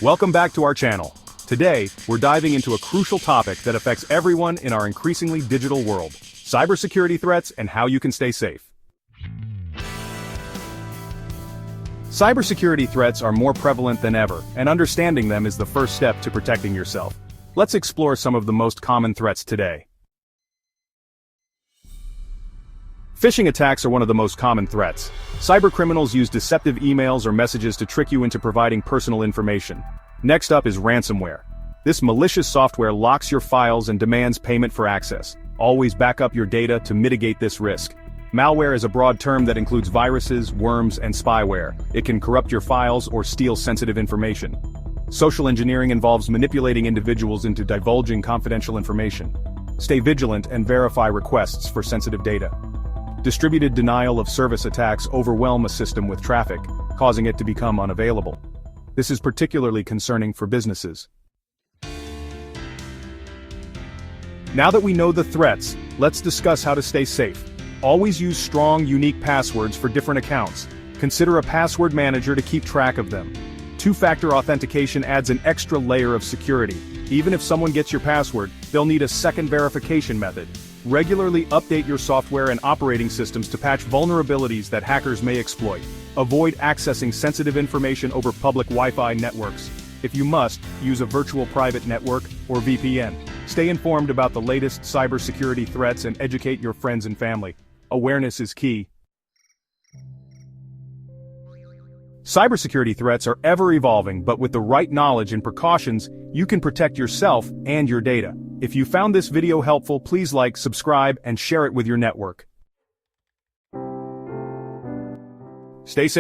Welcome back to our channel. Today, we're diving into a crucial topic that affects everyone in our increasingly digital world: cybersecurity threats and how you can stay safe. Cybersecurity threats are more prevalent than ever, and understanding them is the first step to protecting yourself. Let's explore some of the most common threats today. Phishing attacks are one of the most common threats. Cybercriminals use deceptive emails or messages to trick you into providing personal information. Next up is ransomware. This malicious software locks your files and demands payment for access. Always back up your data to mitigate this risk. Malware is a broad term that includes viruses, worms, and spyware. It can corrupt your files or steal sensitive information. Social engineering involves manipulating individuals into divulging confidential information. Stay vigilant and verify requests for sensitive data. Distributed denial of service attacks overwhelm a system with traffic, causing it to become unavailable. This is particularly concerning for businesses. Now that we know the threats, let's discuss how to stay safe. Always use strong, unique passwords for different accounts. Consider a password manager to keep track of them. Two-factor authentication adds an extra layer of security. Even if someone gets your password, they'll need a second verification method. Regularly update your software and operating systems to patch vulnerabilities that hackers may exploit. Avoid accessing sensitive information over public Wi-Fi networks. If you must, use a virtual private network or VPN. Stay informed about the latest cybersecurity threats and educate your friends and family. Awareness is key. Cybersecurity threats are ever evolving, but with the right knowledge and precautions, you can protect yourself and your data. If you found this video helpful, please like, subscribe, and share it with your network. Stay safe.